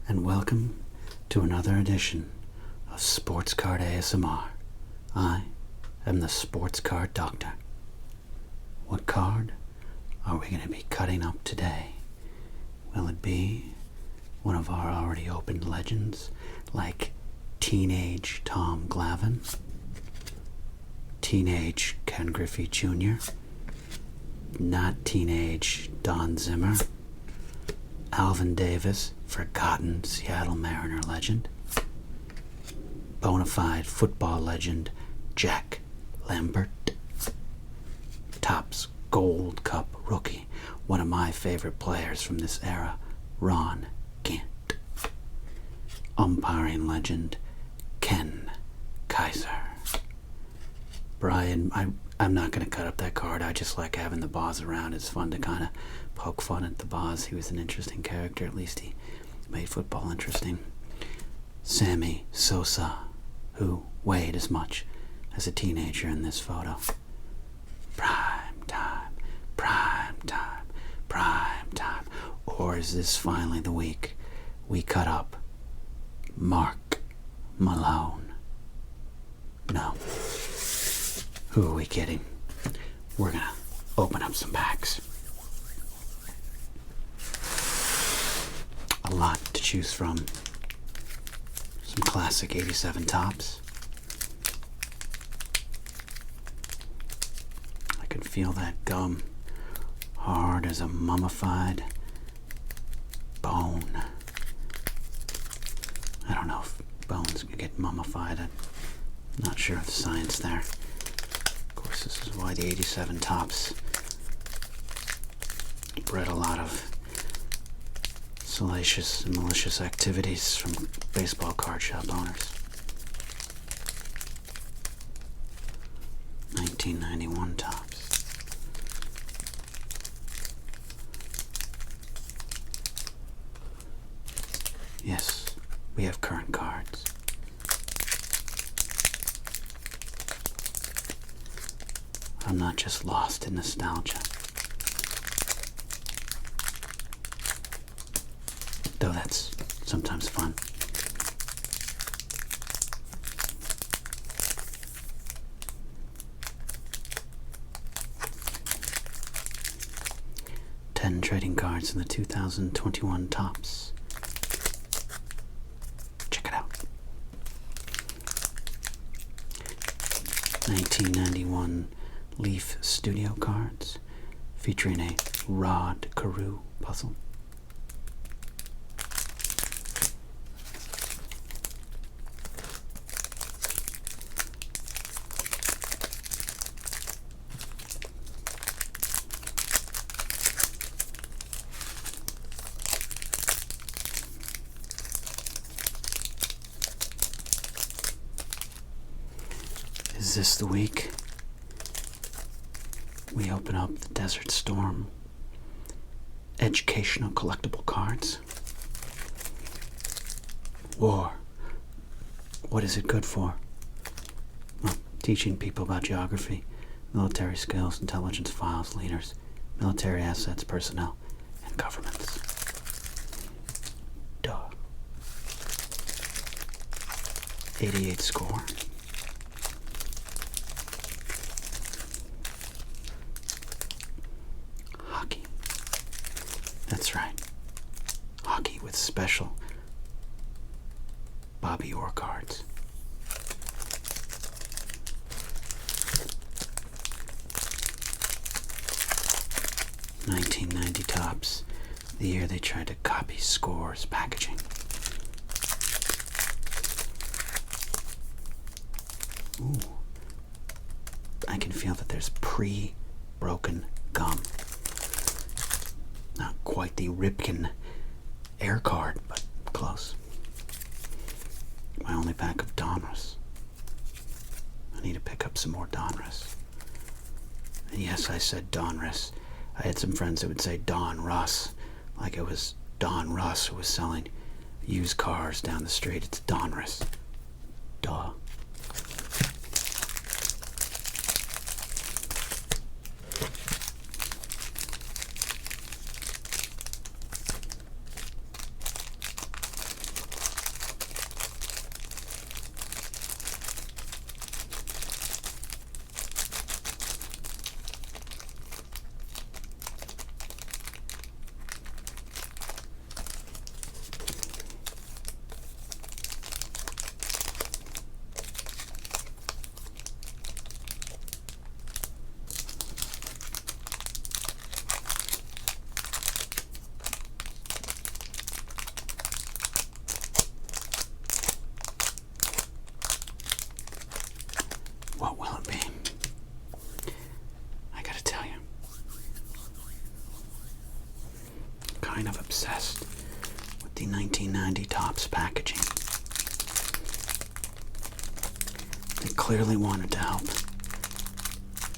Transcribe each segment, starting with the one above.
and welcome to another edition of Sports Card ASMR. I am the Sports Card Doctor. What card are we going to be cutting up today? Will it be one of our already opened legends, like Teenage Tom Glavine, Teenage Ken Griffey Jr., not Teenage Don Zimmer, Alvin Davis, forgotten Seattle Mariner legend, bona fide football legend Jack Lambert, Topps Gold Cup rookie, one of my favorite players from this era, Ron Gant, umpiring legend Ken Kaiser. Brian, I'm not going to cut up that card. I just like having the Boz around. It's fun to kind of poke fun at the Boz. He was an interesting character. At least he made football interesting. Sammy Sosa, who weighed as much as a teenager in this photo. Prime time, prime time, prime time. Or is this finally the week we cut up Mark Malone? No. Who are we kidding? We're gonna open up some packs. A lot to choose from. Some classic 87 Topps. I can feel that gum hard as a mummified bone. I don't know if bones can get mummified. I'm not sure of the science there. Of course, this is why the 87 Topps bred a lot of salacious and malicious activities from baseball card shop owners. 1991 Topps. Yes, we have current cards. I'm not just lost in nostalgia. Though that's sometimes fun. Ten trading cards in the 2021 Topps. Check it out. 1991 Leaf Studio cards featuring a Rod Carew puzzle. Is this the week we open up the Desert Storm educational collectible cards? War. What is it good for? Well, teaching people about geography, military skills, intelligence files, leaders, military assets, personnel, and governments. Duh. 88 score. Hockey. That's right. Hockey with special Bobby Orr cards. $1990 Topps, the year they tried to copy Scores packaging. Ooh. I can feel that there's pre-broken gum. Not quite the Ripken Air card, but close. My only pack of Donruss. I need to pick up some more Donruss. And yes, I said Donruss. I had some friends that would say Don Russ, like it was Don Russ who was selling used cars down the street. It's Donruss. Duh. kind of obsessed with the 1990 Topps packaging. They clearly wanted to help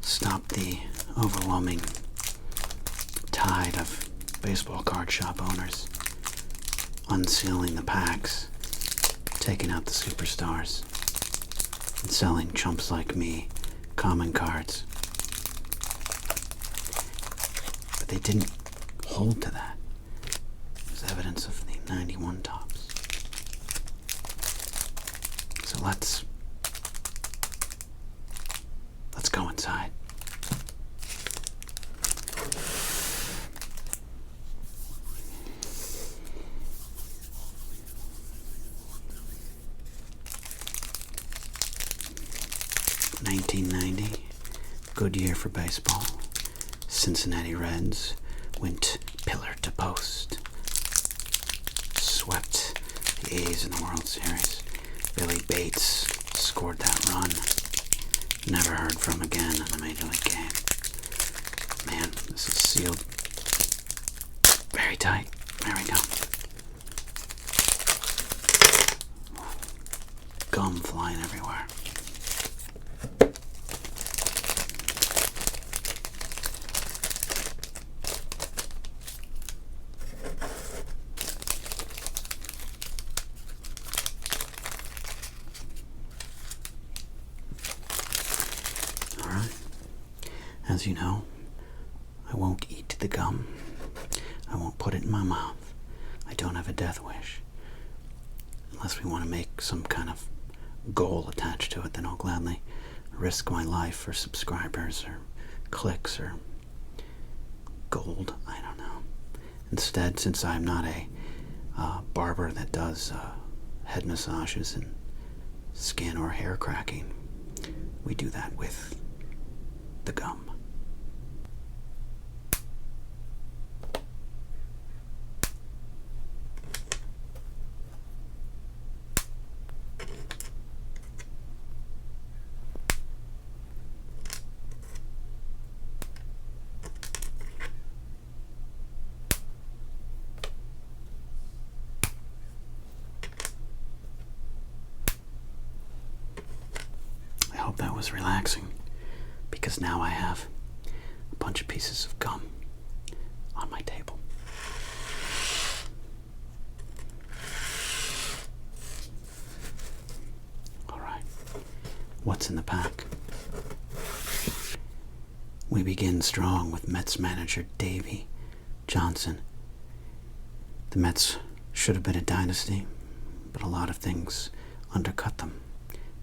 stop the overwhelming tide of baseball card shop owners unsealing the packs, taking out the superstars, and selling chumps like me common cards. But they didn't hold to that. There's evidence of the 91 Topps. So let's go inside. '90, good year for baseball. Cincinnati Reds went pillar to post, swept the A's in the World Series. Billy Bates scored that run. Never heard from again in the Major League game. Man, this is sealed very tight. There we go. Gum flying everywhere. As you know, I won't eat the gum. I won't put it in my mouth. I don't have a death wish. Unless we want to make some kind of goal attached to it, then I'll gladly risk my life for subscribers or clicks or gold. I don't know. Instead, since I'm not a barber that does head massages and skin or hair cracking, we do that with the gum. I hope that was relaxing, because now I have a bunch of pieces of gum on my table. All right, what's in the pack? We begin strong with Mets manager Davey Johnson. The Mets should have been a dynasty, but a lot of things undercut them.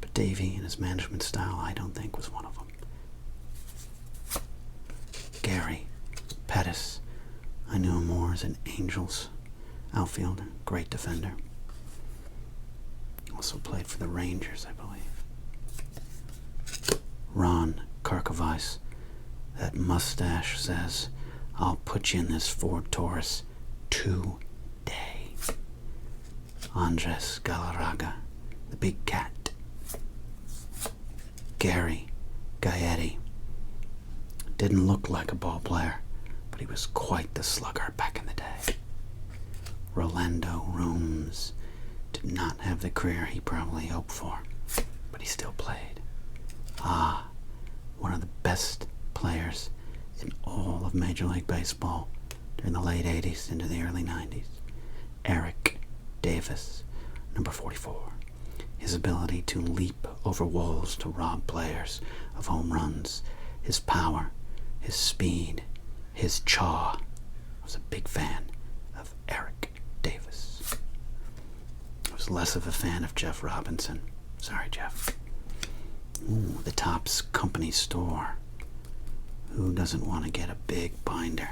But Davey and his management style, I don't think, was one of them. Gary Pettis, I knew him more as an Angels outfielder, great defender. Also played for the Rangers, I believe. Ron Karkovice, that mustache says, I'll put you in this Ford Taurus today. Andres Galarraga, the big cat. Gary Gaetti, didn't look like a ball player, but he was quite the slugger back in the day. Rolando Rooms did not have the career he probably hoped for, but he still played. One of the best players in all of Major League Baseball during the late 80s into the early 90s. Eric Davis, number 44. His ability to leap over walls to rob players of home runs, his power, his speed, his chaw. I was a big fan of Eric Davis. I was less of a fan of Jeff Robinson. Sorry, Jeff. Ooh, the Topps company store. Who doesn't want to get a big binder?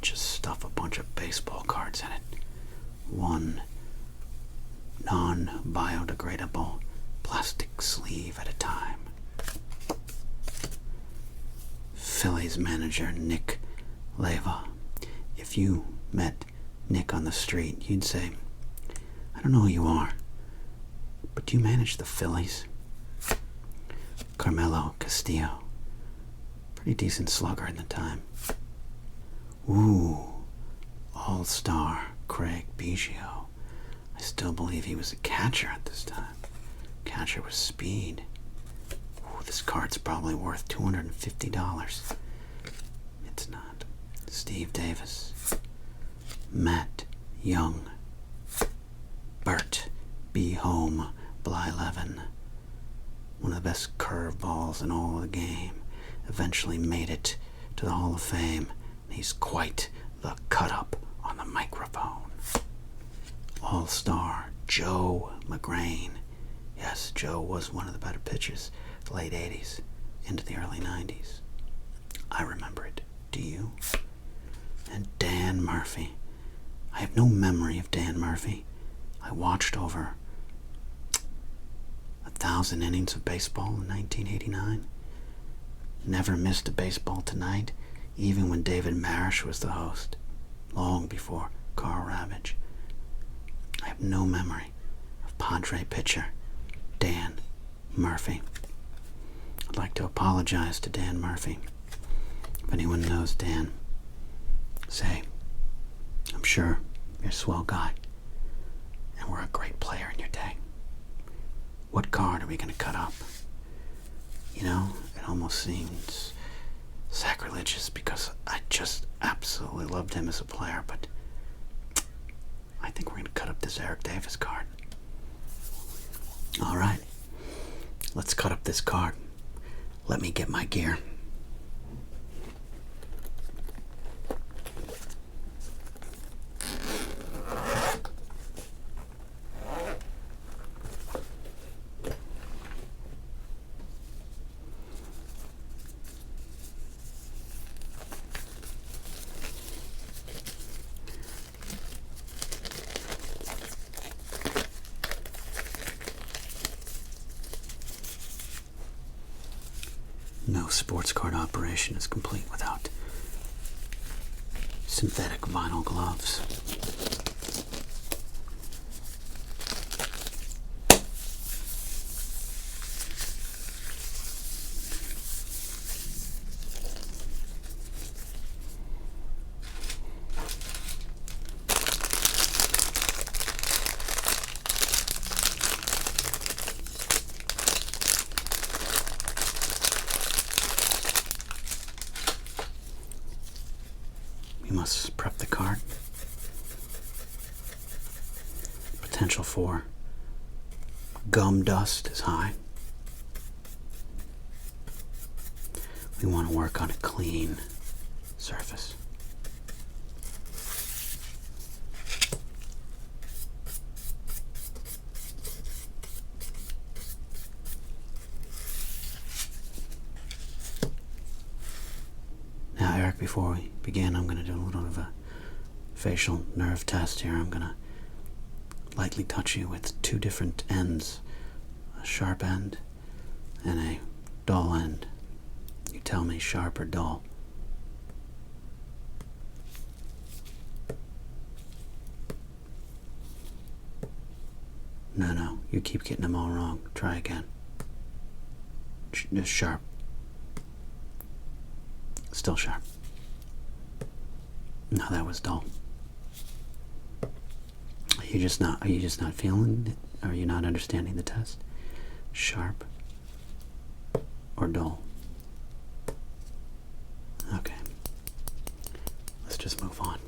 Just stuff a bunch of baseball cards in it. One non-biodegradable plastic sleeve at a time. Phillies manager Nick Leva. If you met Nick on the street, you'd say, I don't know who you are, but do you manage the Phillies? Carmelo Castillo. Pretty decent slugger in the time. Ooh, All-Star Craig Biggio. I still believe he was a catcher at this time. Catcher with speed. Ooh, this card's probably worth $250. It's not. Steve Davis. Matt Young. Bert B. Home Blyleven. One of the best curveballs in all of the game. Eventually made it to the Hall of Fame. He's quite the cut-up on the microphone. All-Star Joe McGrain. Yes, Joe was one of the better pitchers, the late 80s into the early 90s. I remember it. Do you? And Dan Murphy. I have no memory of Dan Murphy. I watched over 1,000 innings of baseball in 1989. Never missed a Baseball Tonight, even when David Marish was the host, long before Carl Ravage. I have no memory of Padre pitcher Dan Murphy. I'd like to apologize to Dan Murphy. If anyone knows Dan, say, I'm sure you're a swell guy and were a great player in your day. What card are we going to cut up? You know, it almost seems sacrilegious because I just absolutely loved him as a player, but I think we're going to cut up this Eric Davis card. All right, let's cut up this card. Let me get my gear. No sports card operation is complete without synthetic vinyl gloves. We must prep the card. Potential for gum dust is high. We want to work on a clean surface. Now, Eric, before we begin, I'm going to do a little of a facial nerve test here. I'm going to lightly touch you with two different ends, a sharp end and a dull end. You tell me sharp or dull. No, you keep getting them all wrong. Try again. Just sharp. Still sharp. No, that was dull. Are you just not feeling it? Are you not understanding the test? Sharp or dull? Okay. Let's just move on.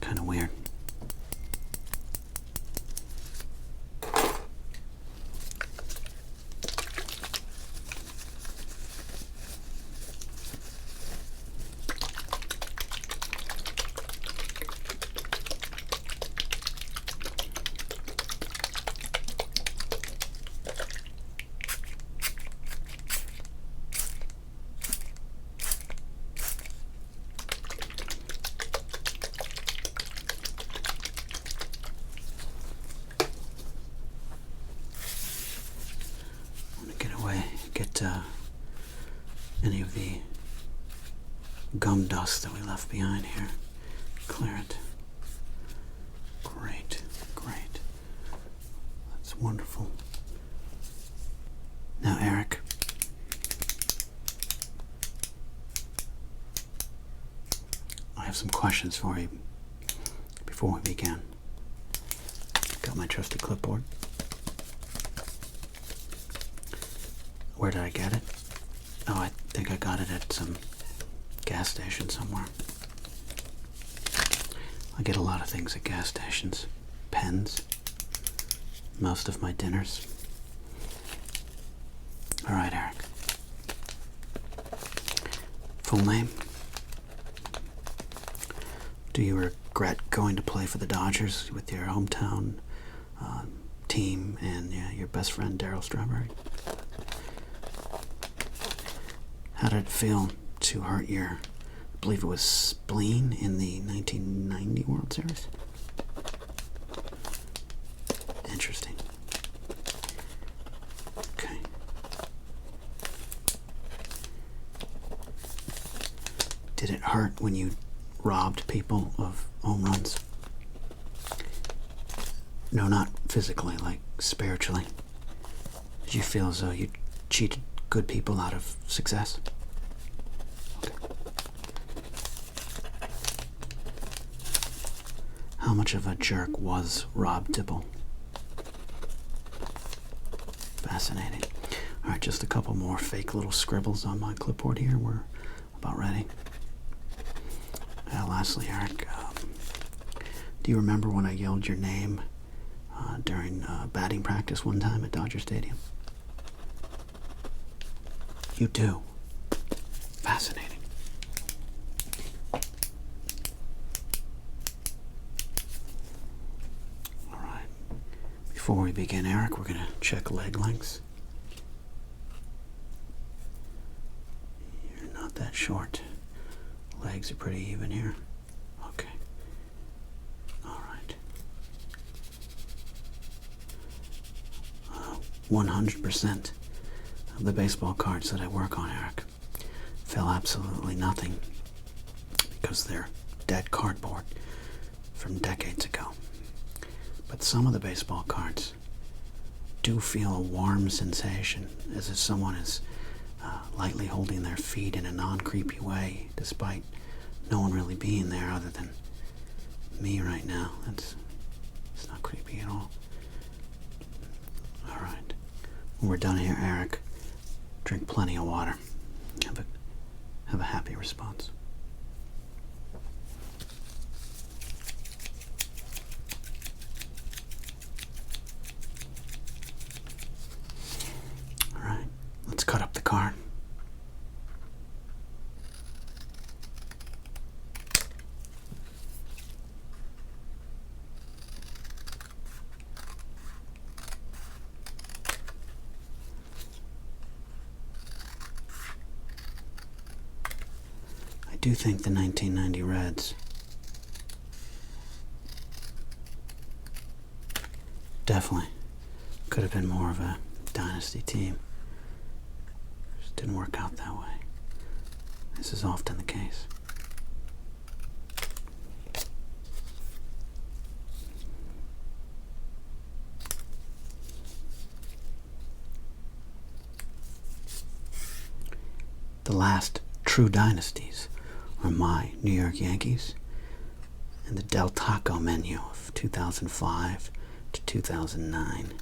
Kind of weird. Get any of the gum dust that we left behind here. Clear it. Great. That's wonderful. Now, Eric, I have some questions for you before we begin. Got my trusty clipboard. Where did I get it? Oh, I think I got it at some gas station somewhere. I get a lot of things at gas stations. Pens. Most of my dinners. All right, Eric. Full name? Do you regret going to play for the Dodgers with your hometown team and your best friend Darryl Strawberry? How did it feel to hurt your, I believe it was spleen in the 1990 World Series? Interesting. Okay. Did it hurt when you robbed people of home runs? No, not physically, like spiritually. Did you feel as though you cheated good people out of success? Okay. How much of a jerk was Rob Dibble? Fascinating. All right, just a couple more fake little scribbles on my clipboard here. We're about ready. Lastly, Eric, do you remember when I yelled your name during batting practice one time at Dodger Stadium? You do. Fascinating. All right. Before we begin, Eric, we're going to check leg lengths. You're not that short. Legs are pretty even here. Okay. All right. 100% of the baseball cards that I work on, Eric, feel absolutely nothing because they're dead cardboard from decades ago. But some of the baseball cards do feel a warm sensation, as if someone is lightly holding their feet in a non-creepy way, despite no one really being there other than me right now. It's not creepy at all. All right. When we're done here, Eric, drink plenty of water. Have a happy response. All right. Let's cut up the card. I do think the 1990 Reds definitely could have been more of a dynasty team. Just didn't work out that way. This is often the case. The last true dynasties are my New York Yankees and the Del Taco menu of 2005 to 2009.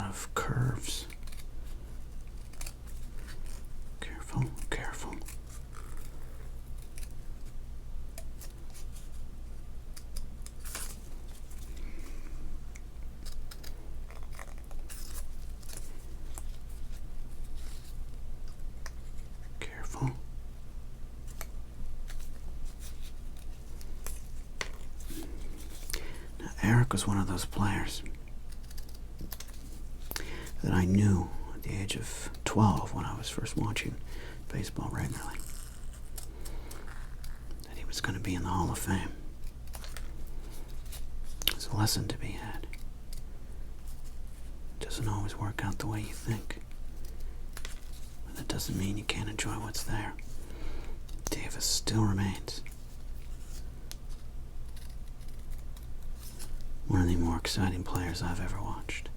Of curves. Careful, careful. Careful. Now, Eric was one of those players that I knew at the age of 12 when I was first watching baseball regularly, that he was going to be in the Hall of Fame. There's a lesson to be had. Just doesn't always work out the way you think. But that doesn't mean you can't enjoy what's there. Davis still remains one of the more exciting players I've ever watched.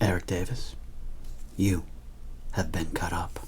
Eric Davis, you have been cut up.